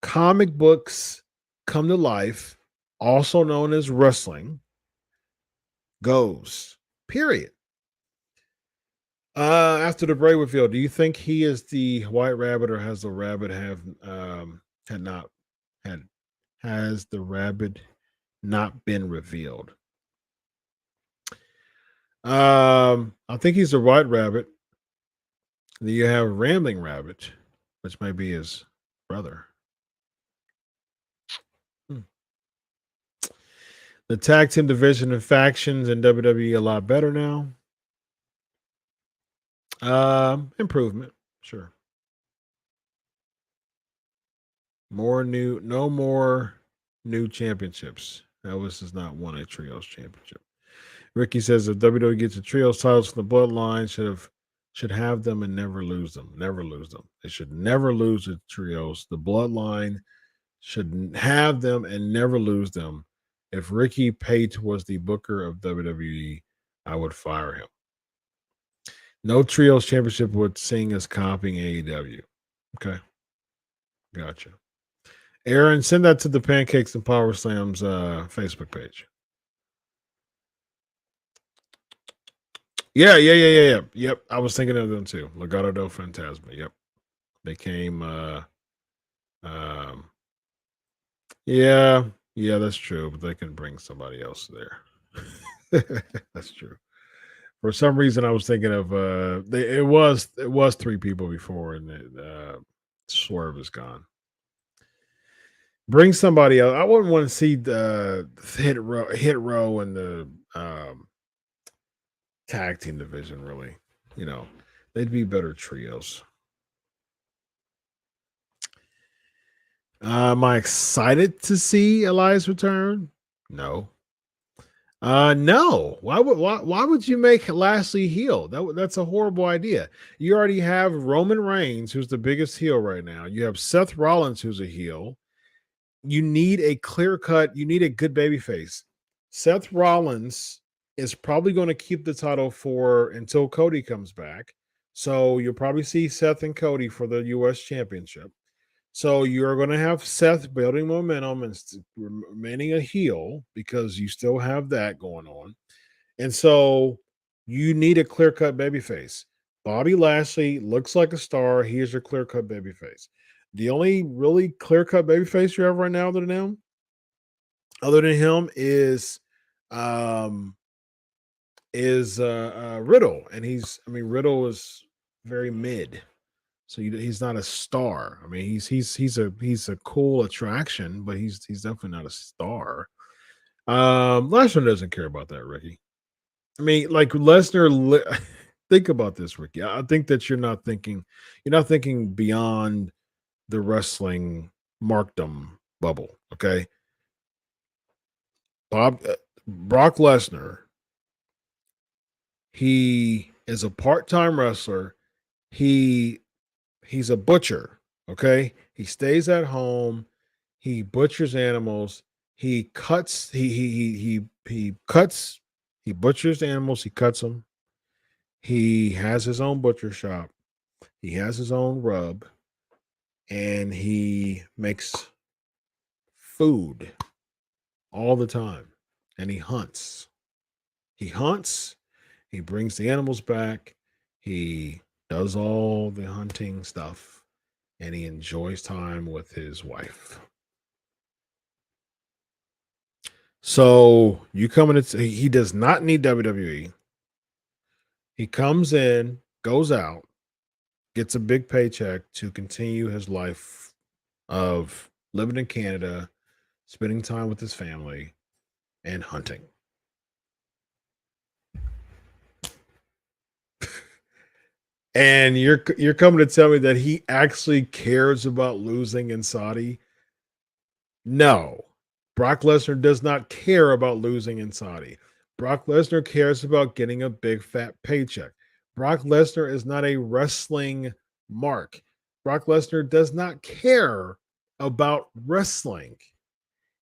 comic books come to life, also known as wrestling, goes. Period. After the break with Phil, do you think he is the White Rabbit, or has the rabbit had not had has the rabbit not been revealed? I think he's the White Rabbit. Then you have Rambling Rabbit, which might be his brother. The tag team division and factions in WWE a lot better now. Improvement, sure. No more new championships. Elvis has not won a trios championship. Ricky says if WWE gets a trios titles from the bloodline, should have them and never lose them. Never lose them. They should never lose the trios. The bloodline should have them and never lose them. If Ricky Pate was the booker of WWE, I would fire him. No trios championship would sing as copying AEW. Okay. Gotcha. Aaron, send that to the Pancakes and Power Slams Facebook page. Yeah. Yep. I was thinking of them too. Legado del Fantasma. Yep. They came yeah, that's true, but they can bring somebody else there. That's true. For some reason I was thinking of it was three people before, and Swerve is gone. Bring somebody else. I wouldn't want to see the hit row and the tag team division, really. They'd be better trios. Am I excited to see Elias return? No. No. Why would you make Lashley heel? That's a horrible idea. You already have Roman Reigns, who's the biggest heel right now. You have Seth Rollins, who's a heel. You need a clear cut. You need a good baby face. Seth Rollins is probably going to keep the title until Cody comes back. So you'll probably see Seth and Cody for the U.S. Championship. So you're going to have Seth building momentum and remaining a heel because you still have that going on. And so you need a clear-cut babyface. Bobby Lashley looks like a star. He is your clear-cut babyface. The only really clear-cut babyface you have right now other than him is Riddle, and Riddle is very mid, so he's not a star. I mean, he's a cool attraction, but he's definitely not a star. Lesnar doesn't care about that, Ricky. I mean, like Lesnar. Think about this, Ricky. I think that you're not thinking beyond the wrestling markdom bubble. Okay, Brock Lesnar. He is a part-time wrestler. He's a butcher. Okay, he stays at home. He butchers animals. He cuts. He cuts. He butchers animals. He cuts them. He has his own butcher shop. He has his own rub, and he makes food all the time. And he hunts. He hunts. He brings the animals back. He does all the hunting stuff, and he enjoys time with his wife. So you come in, he does not need WWE. He comes in, goes out, gets a big paycheck to continue his life of living in Canada, spending time with his family, and hunting. And you're coming to tell me that he actually cares about losing in Saudi? No. Brock Lesnar does not care about losing in Saudi. Brock Lesnar cares about getting a big fat paycheck. Brock Lesnar is not a wrestling mark. Brock Lesnar does not care about wrestling.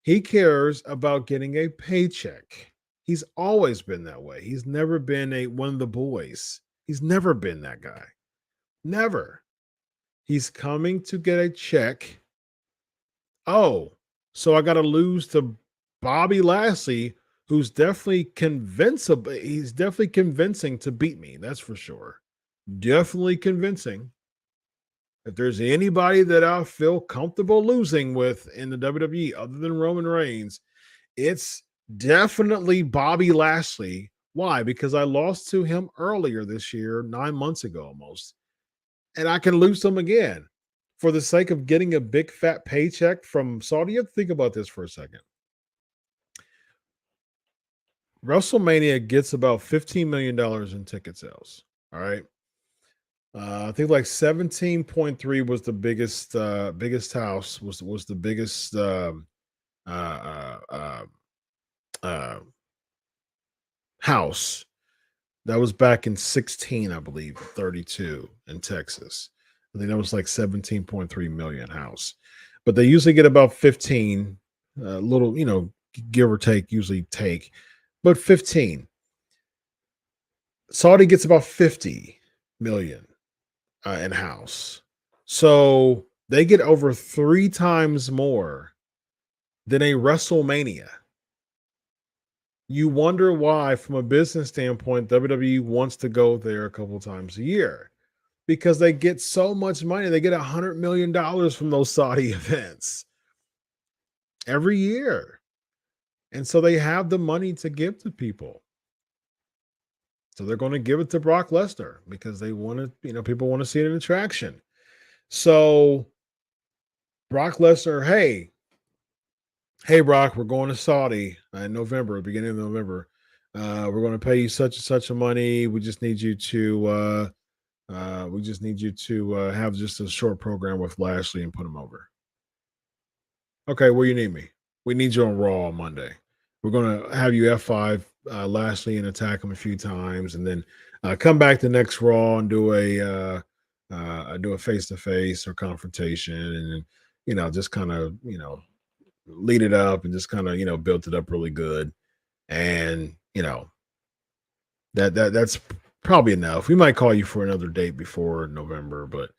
He cares about getting a paycheck. He's always been that way. He's never been one of the boys. He's never been that guy. Never. He's coming to get a check. Oh, so I got to lose to Bobby Lashley, who's definitely convincible. He's definitely convincing to beat me. That's for sure. Definitely convincing. If there's anybody that I feel comfortable losing with in the WWE other than Roman Reigns, it's definitely Bobby Lashley. Why? Because I lost to him earlier this year, 9 months ago almost. And I can lose him again for the sake of getting a big fat paycheck from Saudi. You have to think about this for a second. WrestleMania gets about $15 million in ticket sales. All right. I think like 17.3 was the biggest house, was the biggest house. That was back in 16, I believe, 32 in Texas. I think that was like 17.3 million house. But they usually get about 15, little, give or take, usually take, but 15. Saudi gets about 50 million in house. So they get over 3 times more than a WrestleMania. You wonder why, from a business standpoint, WWE wants to go there a couple times a year, because they get so much money. They get $100 million from those Saudi events every year. And so they have the money to give to people. So they're going to give it to Brock Lesnar because they want to, people want to see an attraction. So Brock Lesnar, hey, Brock, we're going to Saudi in November, beginning of November. We're going to pay you such and such a money. We just need you to have just a short program with Lashley and put him over. Okay, where you need me? We need you on Raw on Monday. We're going to have you F5 Lashley and attack him a few times, and then come back the next Raw and do a face-to-face or confrontation, and then, just kind of, lead it up and just kind of, built it up really good. And, that's probably enough. We might call you for another date before November, but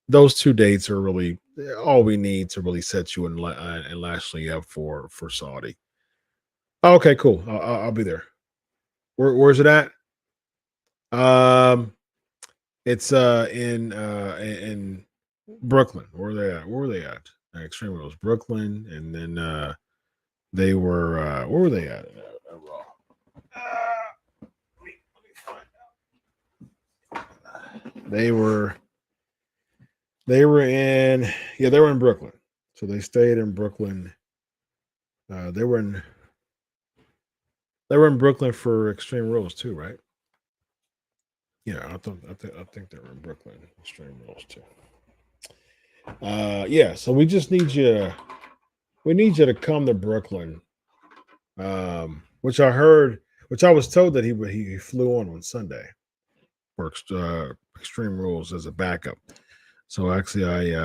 those 2 dates are really all we need to really set you and Lashley up for Saudi. Okay, cool. I'll be there. Where's it at? It's in Brooklyn. Where are they at? Where were they at? Extreme Rules, Brooklyn, and then they were where were they at? Raw. Let me find out. They were in they were in Brooklyn. So they stayed in Brooklyn. They were in Brooklyn for Extreme Rules too, right? Yeah, I think they were in Brooklyn Extreme Rules too. Yeah, so we just need you. We need you to come to Brooklyn. Which I heard, which I was told that he flew on Sunday for Extreme Rules as a backup. So actually,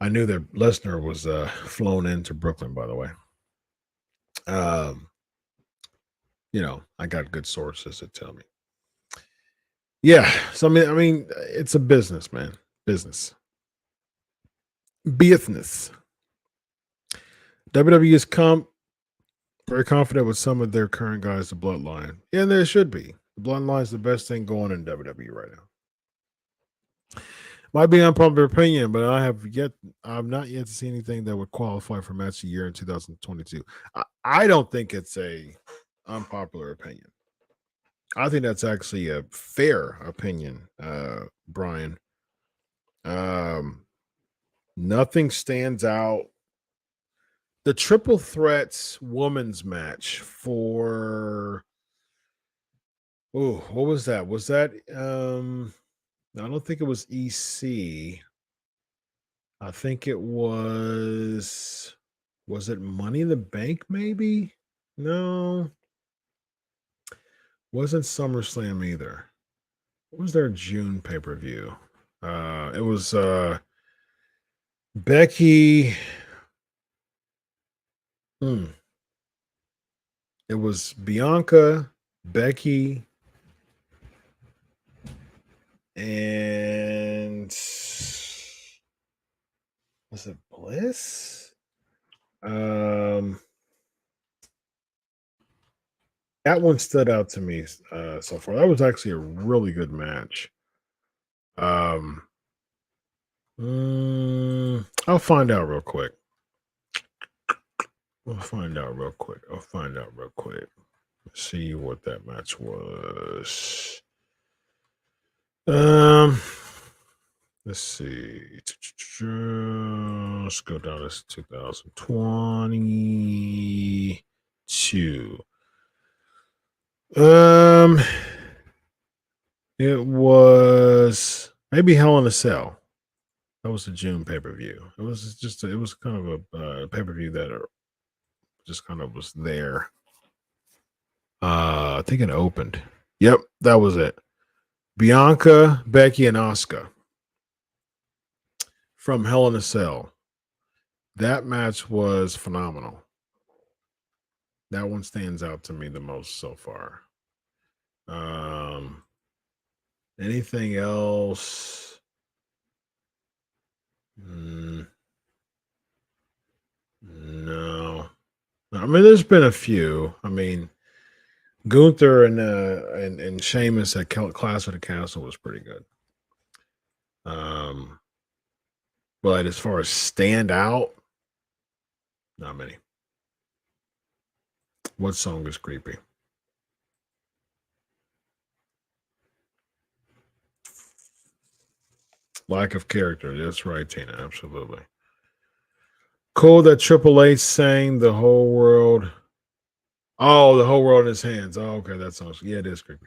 I knew that Lesnar was flown into Brooklyn. By the way, I got good sources that tell me. Yeah, so I mean, it's a business, man. Business. WWE has come very confident with some of their current guys, the Bloodline. Yeah, and there should be. The Bloodline is the best thing going in WWE right now. Might be unpopular opinion, but I've not yet seen anything that would qualify for match of the year in 2022. I don't think it's a unpopular opinion. I think that's actually a fair opinion, Brian. Nothing stands out. The triple threats women's match for what was that? Was that I don't think it was EC. I think it was it Money in the Bank maybe? No. Wasn't SummerSlam either. What was their June pay-per-view? It was Becky. It was Bianca, Becky, and was it Bliss? That one stood out to me so far. That was actually a really good match. I'll find out real quick. I'll find out real quick. See what that match was. Let's see. Let's go down to 2022. It was maybe Hell in a Cell. That was the June pay-per-view. It was kind of a pay-per-view that just kind of was there. I think it opened. Yep, that was it. Bianca, Becky, and Asuka from Hell in a Cell. That match was phenomenal. That one stands out to me the most so far. Anything else? No. I mean, there's been a few. I mean, Gunther and Sheamus at Clash of the Castle was pretty good. But as far as stand out, not many. What song is creepy? Lack of character. That's right, Tina. Absolutely. Cool that Triple H sang The Whole World. Oh, The Whole World in His Hands. Oh, okay. That sounds, yeah, it is creepy.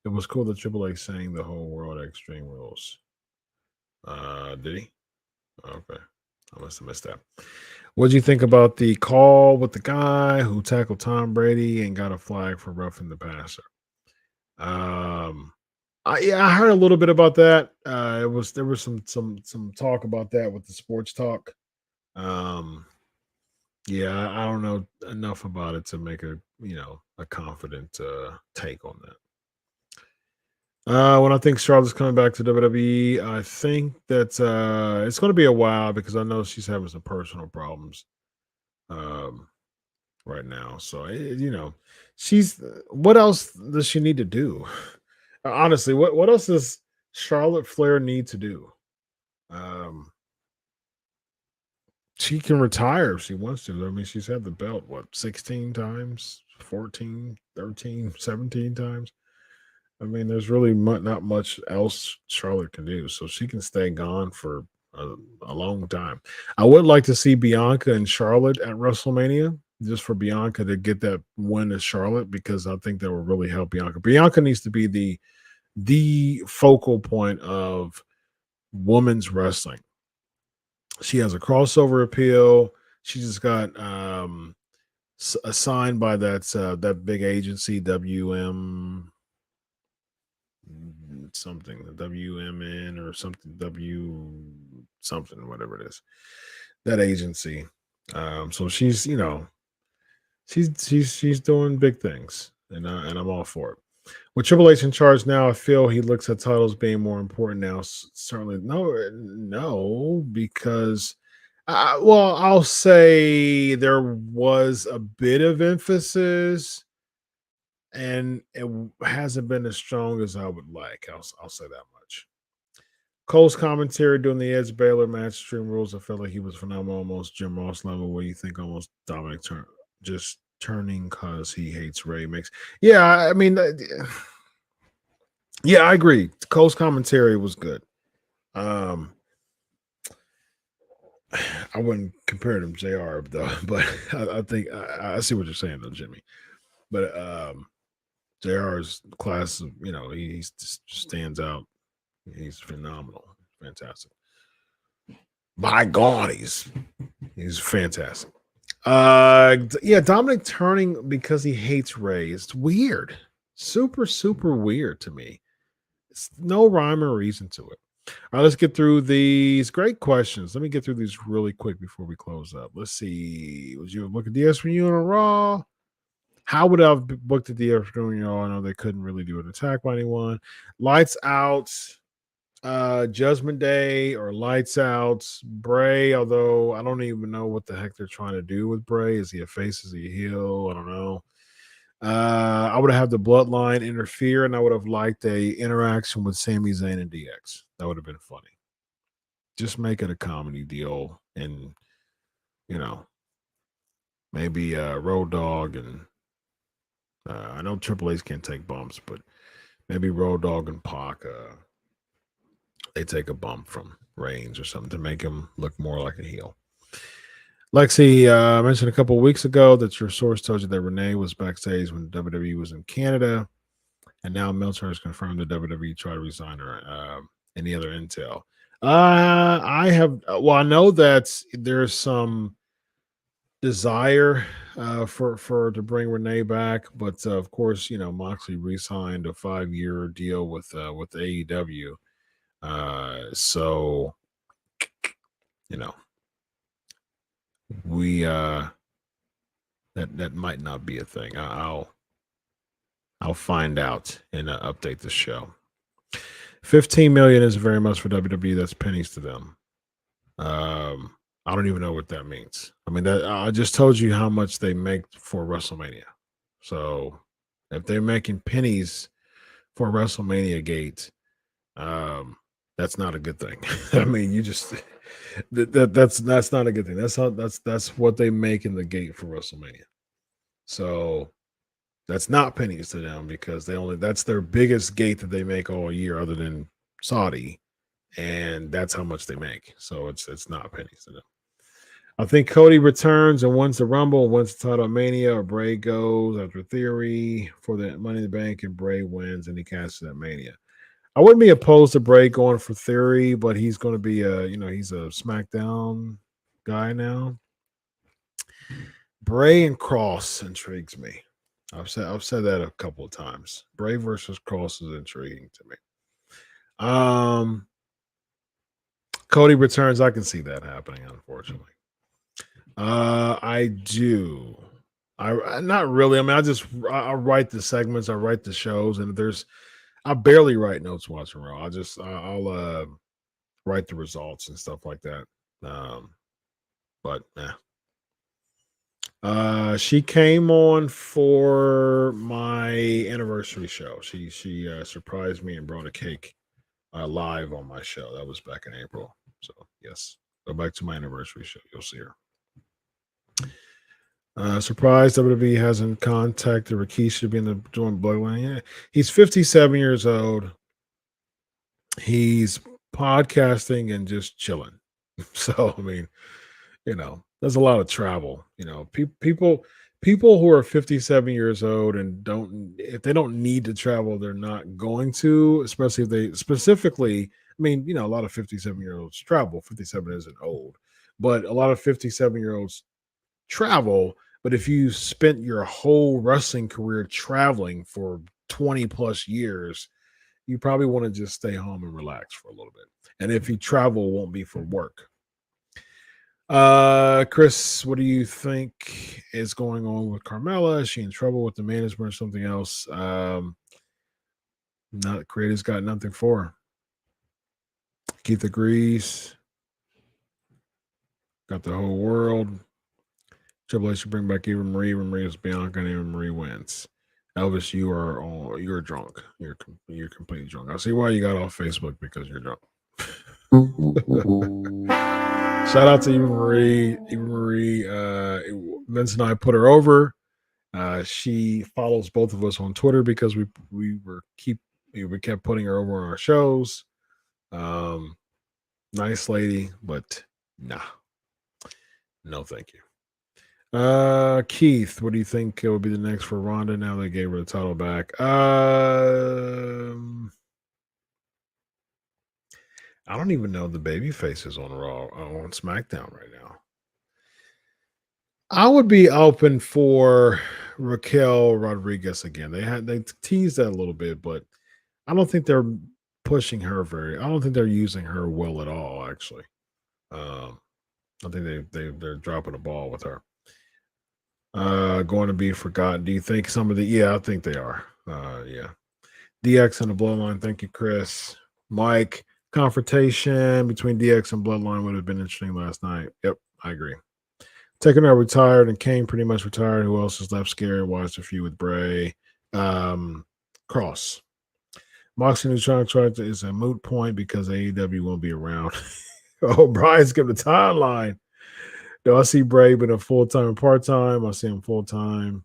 It was cool that Triple H sang The Whole World at Extreme Rules. Did he? Okay. I must have missed that. What do you think about the call with the guy who tackled Tom Brady and got a flag for roughing the passer? I heard a little bit about that. There was some talk about that with the sports talk. Yeah, I don't know enough about it to make a confident take on that. When I think Charlotte's coming back to WWE, I think that it's going to be a while because I know she's having some personal problems right now. So she's what else does she need to do? Honestly, what else does Charlotte Flair need to do? She can retire if she wants to. I mean, she's had the belt, 16 times, 14, 13, 17 times? I mean, there's really not much else Charlotte can do. So she can stay gone for a long time. I would like to see Bianca and Charlotte at WrestleMania, just for Bianca to get that win at Charlotte, because I think that will really help Bianca. Bianca needs to be the focal point of women's wrestling. She has a crossover appeal. She just got assigned by that big agency, WM something, WMN or something, whatever it is, that agency. So she's she's doing big things, and I'm all for it. With Triple H in charge now, I feel he looks at titles being more important now. Certainly, no, because, I'll say there was a bit of emphasis, and it hasn't been as strong as I would like. I'll say that much. Cole's commentary during the Edge Baylor match, Extreme Rules, I felt like he was phenomenal, almost Jim Ross level. What do you think? Almost Dominic just turning because he hates Ray makes. Yeah, I mean, yeah, I agree. Cole's commentary was good. I wouldn't compare him to JR though, but I think I see what you're saying though, Jimmy. But JR's class, he just stands out. He's phenomenal, fantastic. My God, he's fantastic. Yeah, Dominic turning because he hates Ray. It's weird. Super, super weird to me. It's no rhyme or reason to it. All right, let's get through these great questions. Let me get through these really quick before we close up. Let's see. Would you have booked a DS for you on a Raw? How would I have booked a DS for you on? I know they couldn't really do an attack by anyone. Lights Out, Judgment Day, or Lights Out, Bray, although I don't even know what the heck they're trying to do with Bray. Is he a face? Is he a heel? I don't know. I would have had the Bloodline interfere, and I would have liked a interaction with Sami Zayn and DX. That would have been funny. Just make it a comedy deal, and maybe Road Dogg and I know Triple H can't take bumps, but maybe Road Dogg and Pac they take a bump from Reigns or something to make him look more like a heel. Lexi mentioned a couple of weeks ago that your source told you that Renee was backstage when WWE was in Canada, and now Meltzer has confirmed that WWE tried to resign her. Any other intel? I know that there's some desire for to bring Renee back, but of course, Moxley re-signed a 5-year deal with AEW. So we that might not be a thing. I'll find out and update the show. 15 million is very much for WWE. That's pennies to them. I don't even know what that means. I mean, I just told you how much they make for WrestleMania. So if they're making pennies for WrestleMania gate, that's not a good thing. I mean, you just that's not a good thing. That's what they make in the gate for WrestleMania. So that's not pennies to them, because that's their biggest gate that they make all year, other than Saudi, and that's how much they make. So it's not pennies to them. I think Cody returns and wins the Rumble, wins the title at Mania, or Bray goes after Theory for the Money in the Bank, and Bray wins and he cashes at Mania. I wouldn't be opposed to Bray going for Theory, but he's going to be he's a SmackDown guy now. Bray and Cross intrigues me. I've said that a couple of times. Bray versus Cross is intriguing to me. Cody returns. I can see that happening, unfortunately. I do. I not really. I mean, I write the segments, I write the shows, and I barely write notes watching Raw. I'll write the results and stuff like that. But she came on for my anniversary show. She surprised me and brought a cake live on my show. That was back in April. So yes, go back to my anniversary show. You'll see her. Surprised WWE hasn't contacted Rikishi being doing Bloodline. Yeah, he's 57 years old. He's podcasting and just chilling. So I mean, there's a lot of travel. People who are 57 years old and if they don't need to travel, they're not going to. Especially if they specifically. I mean, a lot of 57-year-olds travel. 57 isn't old, but a lot of 57-year-olds travel. But if you spent your whole wrestling career traveling for 20 plus years, you probably want to just stay home and relax for a little bit. And if you travel, it won't be for work. Chris, what do you think is going on with Carmella? Is she in trouble with the management or something else? Not creators got nothing for her. Keith agrees. Got the whole world. Triple H should bring back Eva Marie. Eva Marie is Bianca, and Eva Marie wins. Elvis, you're drunk. You're completely drunk. I see why you got off Facebook, because you're drunk. Shout out to Eva Marie. Eva Marie, Vince and I put her over. She follows both of us on Twitter because we kept putting her over on our shows. Nice lady, but nah. No, thank you. Keith, what do you think will be the next for Ronda now they gave her the title back? I don't even know the babyface is on Raw on SmackDown right now. I would be open for Raquel Rodriguez again. They teased that a little bit, but I don't think they're pushing her I don't think they're using her well at all, actually. I think they're dropping the ball with her. Going to be forgotten. Do you think yeah, I think they are. Yeah. DX and the Bloodline. Thank you, Chris. Mike, confrontation between DX and Bloodline would have been interesting last night. Yep, I agree. Taker now retired and Kane pretty much retired. Who else is left? Scary. Watched a few with Bray. Cross. Moxley Neutron is a moot point because AEW won't be around. Oh, Brian's giving the timeline. Do I see Bray been a full-time and part-time? I see him full-time.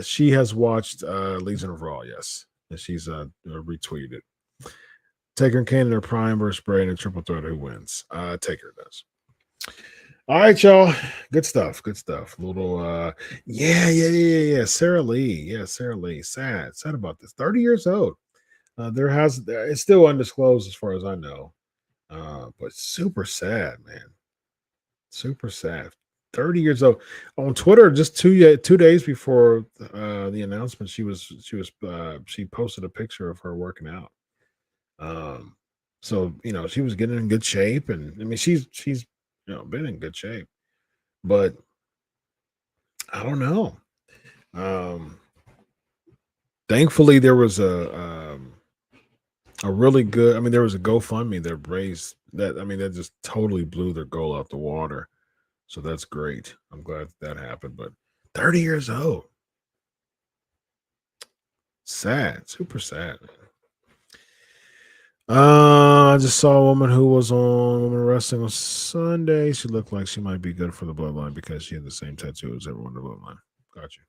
She has watched Legion of Raw, yes. And she's retweeted. Taker and Kane in their prime versus Bray in a triple threat. Who wins? Taker does. All right, y'all. Good stuff. Good stuff. Little yeah. Sarah Lee. Yeah, Sarah Lee. Sad about this. 30 years old. It's still undisclosed as far as I know. But super sad, man. Super sad. 30 years old. On Twitter, just 2 days before the announcement, she posted a picture of her working out. So she was getting in good shape, and I mean she's been in good shape, but I don't know. Thankfully, there was a really good. I mean, there was a GoFundMe that raised that. I mean, that just totally blew their goal out the water. So that's great. I'm glad that happened. But 30 years old, sad, super sad. I just saw a woman who was on Women Wrestling on Sunday. She looked like she might be good for the Bloodline because she had the same tattoo as everyone in the Bloodline. Got you.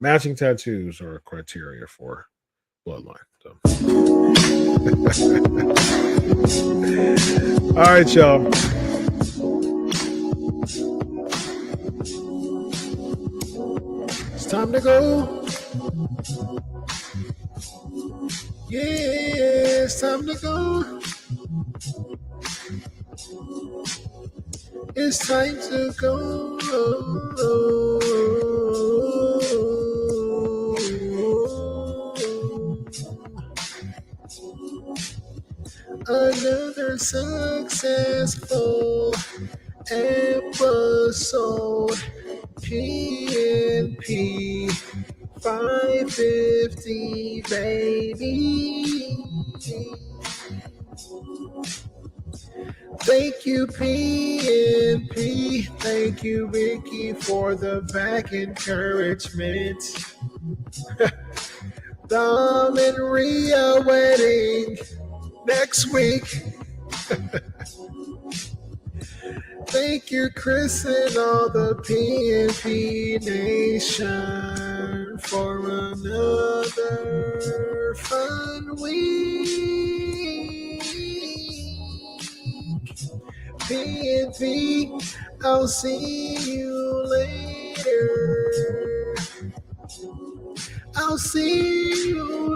Matching tattoos are a criteria for Bloodline. So. All right, y'all. It's time to go. Yeah, it's time to go. It's time to go. Another successful episode. PNP 550, baby. Thank you, PNP. Thank you, Ricky, for the back encouragement. Dom and Rhea wedding. next week. Thank you, Chris, and all the PNP Nation for another fun week. PNP, I'll see you later. I'll see you